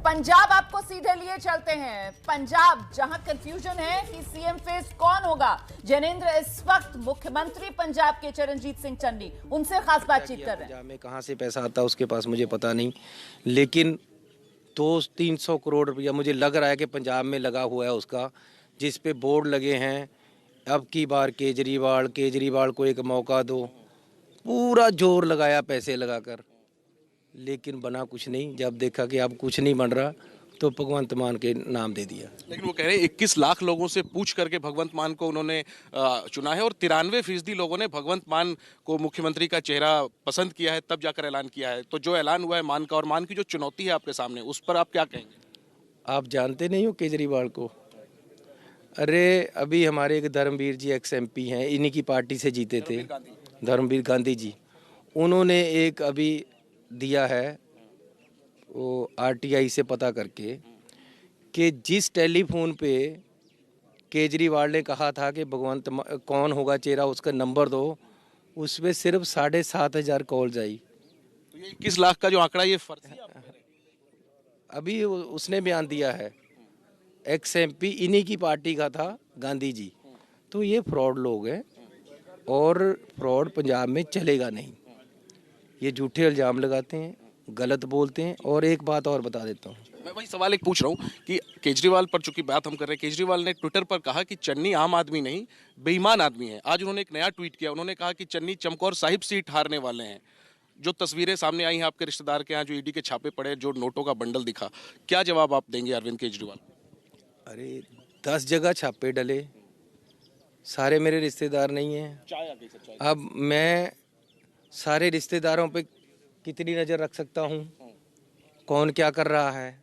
पंजाब आपको सीधे लिए चलते हैं। पंजाब जहां कंफ्यूजन है कि सीएम फेस कौन होगा। जैनेंद्र इस वक्त मुख्यमंत्री पंजाब के चरणजीत सिंह चन्नी उनसे खास बातचीत कर रहे हैं। पंजाब में कहां से पैसा आता है उसके पास मुझे पता नहीं, लेकिन 200-300 करोड़ रुपया मुझे लग रहा है कि पंजाब में लगा हुआ है उसका, जिस पे बोर्ड लगे हैं अब की बार केजरीवाल को एक मौका दो। पूरा जोर लगाया पैसे लगाकर, लेकिन बना कुछ नहीं। जब देखा कि अब कुछ नहीं बन रहा तो भगवंत मान के नाम दे दिया। लेकिन वो कह रहे हैं 21 लाख लोगों से पूछ करके भगवंत मान को उन्होंने चुना है और 93% लोगों ने भगवंत मान को मुख्यमंत्री का चेहरा पसंद किया है, तब जाकर ऐलान किया है। तो जो ऐलान हुआ है मान का और मान की जो चुनौती है आपके सामने, उस पर आप क्या कहेंगे? आप जानते नहीं हो केजरीवाल को? अरे अभी हमारे एक धर्मवीर जी एक्स MP हैं, इन्हीं की पार्टी से जीते थे, धर्मवीर गांधी जी। उन्होंने एक अभी दिया है वो RTI से पता करके कि जिस टेलीफोन पे केजरीवाल ने कहा था कि कौन होगा चेहरा उसका नंबर दो, उस पर सिर्फ 7,500 कॉल्स आई। तो ये 21 लाख का जो आंकड़ा ये फर्जी है आप कह रहे हैं? अभी उसने बयान दिया है, एक्स MP इन्हीं की पार्टी का था, गांधी जी। तो ये फ्रॉड लोग हैं और फ्रॉड पंजाब में चलेगा नहीं। ये झूठे इल्ज़ाम लगाते हैं, गलत बोलते हैं। और एक बात और बता देता हूँ, मैं वही सवाल एक पूछ रहा हूँ कि केजरीवाल पर चूंकि बात हम कर रहे हैं, केजरीवाल ने ट्विटर पर कहा कि चन्नी आम आदमी नहीं बेईमान आदमी है। आज उन्होंने एक नया ट्वीट किया, उन्होंने कहा कि चन्नी चमकौर साहिब सीट हारने वाले हैं। जो तस्वीरें सामने आई हैं आपके रिश्तेदार के यहाँ, जो ED के छापे पड़े, जो नोटों का बंडल दिखा, क्या जवाब आप देंगे अरविंद केजरीवाल? अरे 10 जगह छापे डले, सारे मेरे रिश्तेदार नहीं हैं। अब मैं सारे रिश्तेदारों पे कितनी नज़र रख सकता हूँ, कौन क्या कर रहा है।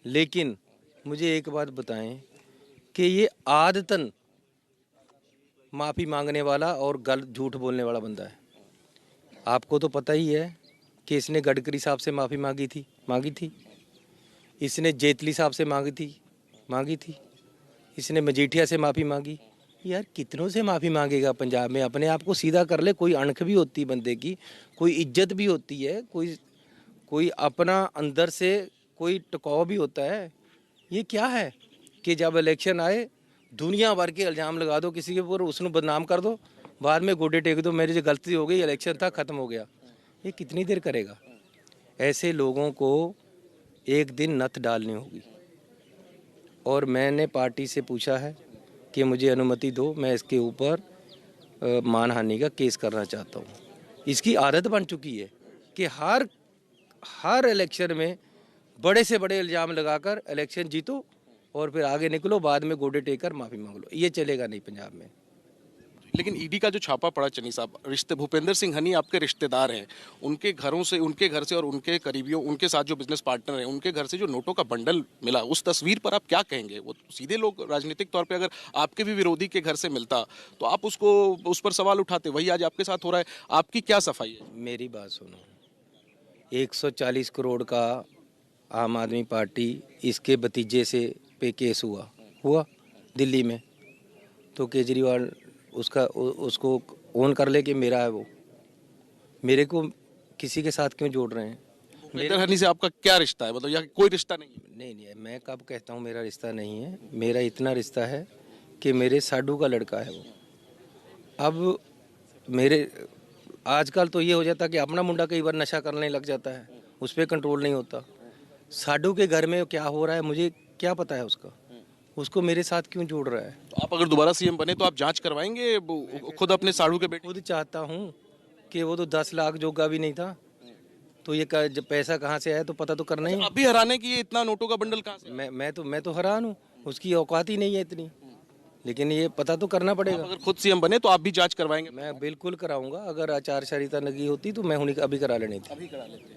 लेकिन मुझे एक बात बताएं कि ये आदतन माफ़ी मांगने वाला और गलत झूठ बोलने वाला बंदा है। आपको तो पता ही है कि इसने गडकरी साहब से माफ़ी मांगी थी, इसने जेटली साहब से मांगी थी, इसने मजीठिया से माफ़ी मांगी। यार कितनों से माफ़ी मांगेगा पंजाब में? अपने आप को सीधा कर ले। कोई अणख भी होती है बंदे की, कोई इज्जत भी होती है, कोई अपना अंदर से कोई टकाव भी होता है। ये क्या है कि जब इलेक्शन आए दुनिया भर के इल्ज़ाम लगा दो किसी के ऊपर, उसको बदनाम कर दो, बाद में गोडे टेक दो, मेरी जो गलती हो गई, इलेक्शन था, ख़त्म हो गया। ये कितनी देर करेगा? ऐसे लोगों को एक दिन नत डालनी होगी। और मैंने पार्टी से पूछा है कि मुझे अनुमति दो, मैं इसके ऊपर मानहानि का केस करना चाहता हूँ। इसकी आदत बन चुकी है कि हर इलेक्शन में बड़े से बड़े इल्ज़ाम लगाकर इलेक्शन जीतो और फिर आगे निकलो, बाद में गोडे टेक कर माफ़ी मांग लो। ये चलेगा नहीं पंजाब में। लेकिन ED का जो छापा पड़ा चन्नी साहब, भूपेंद्र सिंह हनी आपके रिश्तेदार हैं, उनके घर से और उनके करीबियों, उनके साथ जो बिजनेस पार्टनर हैं, उनके घर से जो नोटों का बंडल मिला, उस तस्वीर पर आप क्या कहेंगे? वो सीधे लोग राजनीतिक तौर पे अगर आपके भी विरोधी के घर से मिलता तो आप उस पर सवाल उठाते। वही आज आपके साथ हो रहा है। आपकी क्या सफाई है? मेरी बात सुनो, 140 करोड़ का आम आदमी पार्टी इसके भतीजे से पे केस हुआ दिल्ली में, तो केजरीवाल उसको ओन कर ले कि मेरा है वो। मेरे को किसी के साथ क्यों जोड़ रहे हैं? भूपेंद्र हनी से आपका क्या रिश्ता है? मतलब या कोई रिश्ता नहीं है? नहीं, मैं कब कहता हूँ मेरा रिश्ता नहीं है? मेरा इतना रिश्ता है कि मेरे साडू का लड़का है वो। अब मेरे आजकल तो ये हो जाता कि अपना मुंडा कई बार नशा करने लग जाता है, उस पर कंट्रोल नहीं होता। साडू के घर में क्या हो रहा है मुझे क्या पता है उसको मेरे साथ क्यों जोड़ रहा है? तो आप अगर दोबारा CM बने तो आप जांच करवाएंगे खुद अपने साड़ू के बेटे? खुद चाहता हूँ कि वो तो 10 लाख जोगा भी नहीं था, तो ये जब पैसा कहाँ से आया तो पता तो करना ही। अभी हराने की ये इतना नोटों का बंडल कहाँ से? मैं तो हैरान हूँ, उसकी औकात ही नहीं है इतनी। लेकिन ये पता तो करना पड़ेगा। अगर खुद CM बने तो आप भी जांच करवाएंगे? मैं बिल्कुल कराऊंगा। अगर आचार संहिता लगी होती तो मैं अभी करा लेनी थी।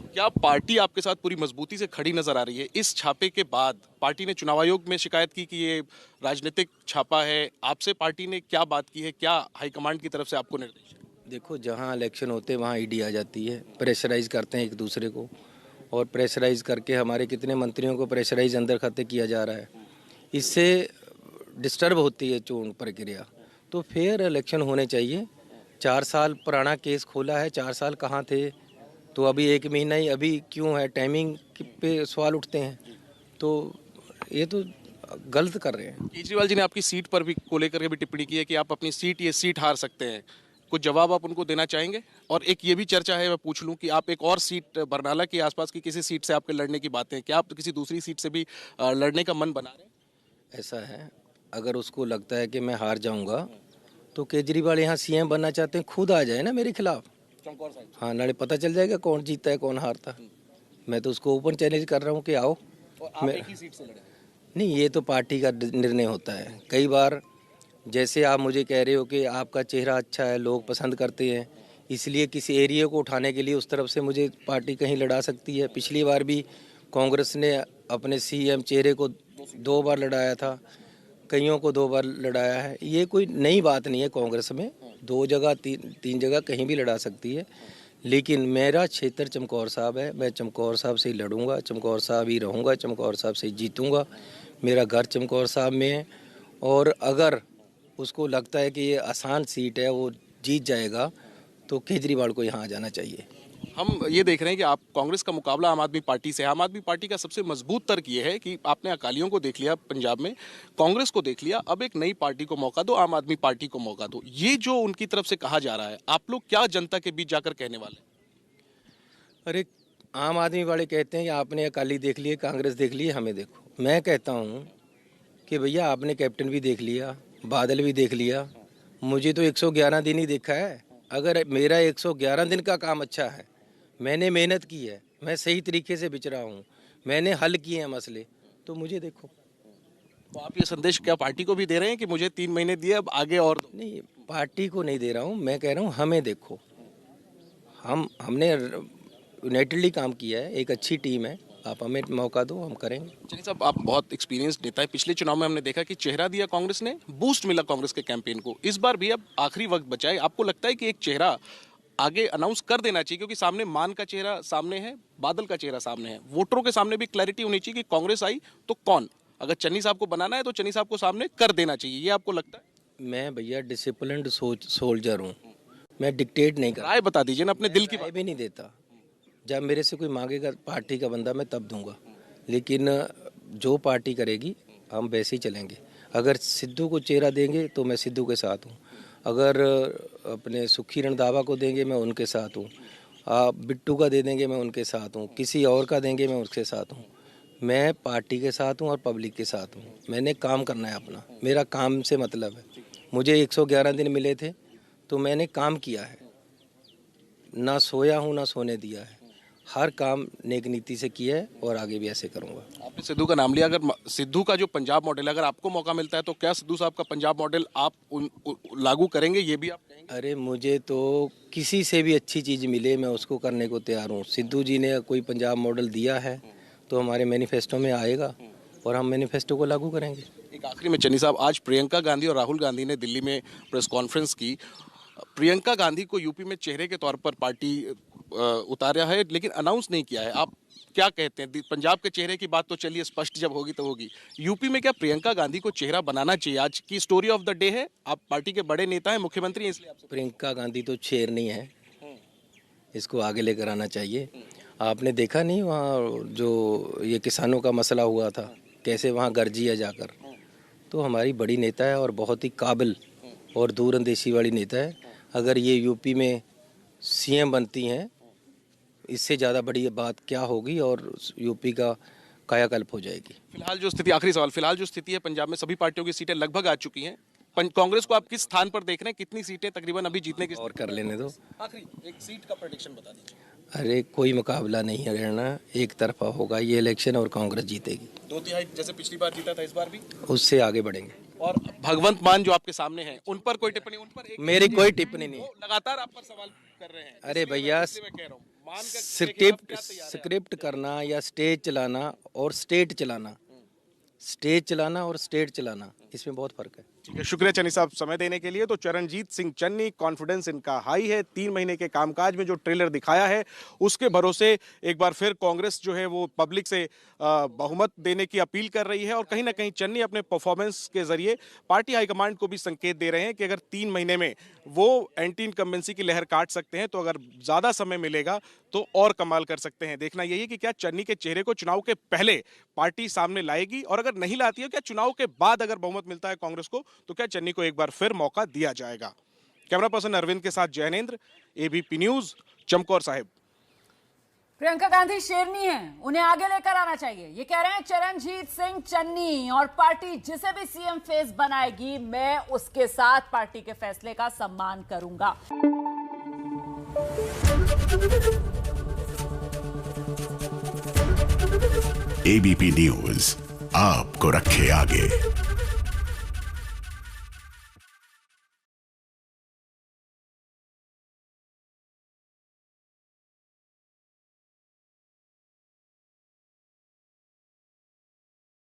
क्या पार्टी आपके साथ पूरी मजबूती से खड़ी नजर आ रही है? इस छापे के बाद पार्टी ने चुनाव आयोग में शिकायत की कि ये राजनीतिक छापा है। आपसे पार्टी ने क्या बात की है? क्या हाईकमांड की तरफ से आपको निर्देश? देखो, जहाँ इलेक्शन होते हैं वहाँ ED आ जाती है, प्रेशराइज करते हैं एक दूसरे को, और प्रेशराइज करके हमारे कितने मंत्रियों को प्रेशराइज अंदर खाते किया जा रहा है। इससे डिस्टर्ब होती है चुनाव प्रक्रिया। तो फिर इलेक्शन होने चाहिए। 4 साल पुराना केस खोला है, 4 साल कहाँ थे? तो अभी 1 महीना ही अभी क्यों है, टाइमिंग पे सवाल उठते हैं, तो ये तो गलत कर रहे हैं। केजरीवाल जी ने आपकी सीट पर भी को लेकर के भी टिप्पणी की है कि आप अपनी सीट ये सीट हार सकते हैं, कुछ जवाब आप उनको देना चाहेंगे? और एक ये भी चर्चा है, मैं पूछ लूं कि आप एक और सीट बरनाला के आसपास की किसी सीट से आपके लड़ने की बातें हैं, क्या आप किसी दूसरी सीट से भी लड़ने का मन बना रहे हैं? ऐसा है, अगर उसको लगता है कि मैं हार जाऊंगा तो केजरीवाल यहाँ सीएम बनना चाहते हैं, खुद आ जाए ना मेरे खिलाफ। चमकौर साहिब। हाँ, नाले पता चल जाएगा कौन जीतता है कौन हारता। मैं तो उसको ओपन चैलेंज कर रहा हूँ कि आओ। और आप एक ही सीट से लड़े? नहीं, ये तो पार्टी का निर्णय होता है। कई बार जैसे आप मुझे कह रहे हो कि आपका चेहरा अच्छा है, लोग पसंद करते हैं, इसलिए किसी एरिया को उठाने के लिए उस तरफ से मुझे पार्टी कहीं लड़ा सकती है। पिछली बार भी कांग्रेस ने अपने सीएम चेहरे को 2 बार लड़ाया था, कईयों को 2 बार लड़ाया है। ये कोई नई बात नहीं है, कांग्रेस में 2 जगह 3 जगह कहीं भी लड़ा सकती है। लेकिन मेरा क्षेत्र चमकौर साहब है, मैं चमकौर साहब से ही लड़ूंगा, चमकौर साहब ही रहूंगा, चमकौर साहब से ही जीतूंगा। मेरा घर चमकौर साहब में है, और अगर उसको लगता है कि ये आसान सीट है, वो जीत जाएगा, तो केजरीवाल को यहाँ आ जाना चाहिए। हम ये देख रहे हैं कि आप कांग्रेस का मुकाबला आम आदमी पार्टी से है। आम आदमी पार्टी का सबसे मजबूत तर्क ये है कि आपने अकालियों को देख लिया पंजाब में, कांग्रेस को देख लिया, अब एक नई पार्टी को मौका दो, आम आदमी पार्टी को मौका दो। ये जो उनकी तरफ से कहा जा रहा है, आप लोग क्या जनता के बीच जाकर कहने वाले? अरे, आम आदमी वाले कहते हैं कि आपने अकाली देख लिए, कांग्रेस देख लिए, हमें देखो। मैं कहता हूँ कि भैया आपने कैप्टन भी देख लिया, बादल भी देख लिया, मुझे तो 111 दिन ही देखा है। अगर मेरा 111 दिन का काम अच्छा है, मैंने मेहनत की है, मैं सही तरीके से बिच रहा हूँ, मैंने हल किए हैं मसले, तो मुझे देखो। तो आप ये संदेश क्या पार्टी को भी दे रहे हैं कि मुझे 3 महीने दिए, अब आगे और दो? नहीं, पार्टी को नहीं दे रहा हूँ, मैं कह रहा हूँ हमें देखो। हमने यूनाइटेडली काम किया है, एक अच्छी टीम है, आप हमें मौका दो, हम करेंगे। चलिए साहब, आप बहुत एक्सपीरियंस नेता है। पिछले चुनाव में हमने देखा कि चेहरा दिया कांग्रेस ने, बूस्ट मिला कांग्रेस के कैंपेन को। इस बार भी अब आखिरी वक्त बचा है, आपको लगता है कि एक चेहरा आगे अनाउंस कर देना चाहिए, क्योंकि सामने मान का चेहरा सामने है, बादल का चेहरा सामने है, वोटरों के सामने भी क्लैरिटी होनी चाहिए कि कांग्रेस आई तो कौन? अगर चन्नी साहब को बनाना है तो चन्नी साहब को सामने कर देना चाहिए, ये आपको लगता है? मैं भैया डिसिप्लिन्ड सोल्जर हूँ, मैं डिक्टेट नहीं करता। राय बता दीजिए ना अपने दिल की राय बात। भी नहीं देता। जब मेरे से कोई मांगेगा पार्टी का बंदा, मैं तब दूंगा, लेकिन जो पार्टी करेगी हम वैसे ही चलेंगे। अगर सिद्धू को चेहरा देंगे तो मैं सिद्धू के साथ हूँ, अगर अपने सुखी रंधावा को देंगे मैं उनके साथ हूँ, आप बिट्टू का दे देंगे मैं उनके साथ हूँ, किसी और का देंगे मैं उसके साथ हूँ। मैं पार्टी के साथ हूँ और पब्लिक के साथ हूँ। मैंने काम करना है अपना, मेरा काम से मतलब है। मुझे 111 दिन मिले थे तो मैंने काम किया है, ना सोया हूँ ना सोने दिया है, हर काम नेक नीति से किया है और आगे भी ऐसे करूँगा। आपने सिद्धू का नाम लिया, अगर सिद्धू का जो पंजाब मॉडल है, अगर आपको मौका मिलता है तो क्या सिद्धू साहब का पंजाब मॉडल आप लागू करेंगे, ये भी आप कहेंगे? अरे, मुझे तो किसी से भी अच्छी चीज़ मिले मैं उसको करने को तैयार हूँ। सिद्धू जी ने कोई पंजाब मॉडल दिया है तो हमारे मैनिफेस्टो में आएगा और हम मैनिफेस्टो को लागू करेंगे। एक आखिरी में चन्नी साहब, आज प्रियंका गांधी और राहुल गांधी ने दिल्ली में प्रेस कॉन्फ्रेंस की। प्रियंका गांधी को यूपी में चेहरे के तौर पर पार्टी उतारा है, लेकिन अनाउंस नहीं किया है। आप क्या कहते हैं? पंजाब के चेहरे की बात तो चलिए स्पष्ट जब होगी तो होगी, यूपी में क्या प्रियंका गांधी को चेहरा बनाना चाहिए? आज की स्टोरी ऑफ द डे है, आप पार्टी के बड़े नेता हैं, मुख्यमंत्री हैं, इसलिए आपसे। प्रियंका गांधी तो शेर नहीं है, इसको आगे लेकर आना चाहिए। आपने देखा नहीं वहाँ जो ये किसानों का मसला हुआ था, कैसे वहाँ गरजी है जाकर। तो हमारी बड़ी नेता है और बहुत ही काबिल और दूरंदेशी वाली नेता है। अगर ये यूपी में सीएम बनती हैं, इससे ज़्यादा बड़ी बात क्या होगी और यूपी का कायाकल्प हो जाएगी। फिलहाल जो स्थिति, आखिरी सवाल, फिलहाल जो स्थिति है पंजाब में, सभी पार्टियों की सीटें लगभग आ चुकी हैं। कांग्रेस को आप किस स्थान पर देख रहे हैं? कितनी सीटें तकरीबन अभी जीतने की? और कर लेने दो। आखिरी एक सीट का प्रेडिक्शन बता दीजिए। अरे, कोई मुकाबला नहीं है रहना, एक तरफा होगा ये इलेक्शन और कांग्रेस जीतेगी। 2/3 जैसे पिछली बार जीता था, इस बार भी उससे आगे बढ़ेंगे। और भगवंत मान जो आपके सामने हैं, उन पर कोई टिप्पणी? उन पर मेरी कोई टिप्पणी नहीं। वो लगातार आप पर सवाल कर रहे हैं। अरे भैया, इसलिए मैं कह रहा हूं, मान का स्क्रिप्ट करना या स्टेज चलाना और स्टेट चलाना, स्टेज चलाना और स्टेट चलाना, इसमें बहुत फर्क है। शुक्रिया चन्नी साहब समय देने के लिए। तो चरणजीत सिंह चन्नी, कॉन्फिडेंस इनका हाई है। 3 महीने के कामकाज में जो ट्रेलर दिखाया है उसके भरोसे एक बार फिर कांग्रेस जो है वो पब्लिक से बहुमत देने की अपील कर रही है। और कहीं ना कहीं चन्नी अपने परफॉर्मेंस के जरिए पार्टी हाईकमांड को भी संकेत दे रहे हैं कि अगर 3 महीने में वो एंटी इनकम्बेंसी की लहर काट सकते हैं तो अगर ज्यादा समय मिलेगा तो और कमाल कर सकते हैं। देखना यही है कि क्या चन्नी के चेहरे को चुनाव के पहले पार्टी सामने लाएगी, और अगर नहीं लाती है क्या चुनाव के बाद अगर बहुमत मिलता है कांग्रेस को तो क्या चन्नी को एक बार फिर मौका दिया जाएगा। कैमरा पर्सन अरविंद के साथ जैनेंद्र, एबीपी न्यूज, चमकौर साहिब। प्रियंका गांधी शेरनी हैं, उन्हें आगे लेकर आना चाहिए, ये कह रहे हैं चरणजीत सिंह चन्नी। और पार्टी जिसे भी सीएम फेस बनाएगी मैं उसके साथ पार्टी के फैसले का सम्मान करूंगा। एबीपी न्यूज आपको रखे आगे।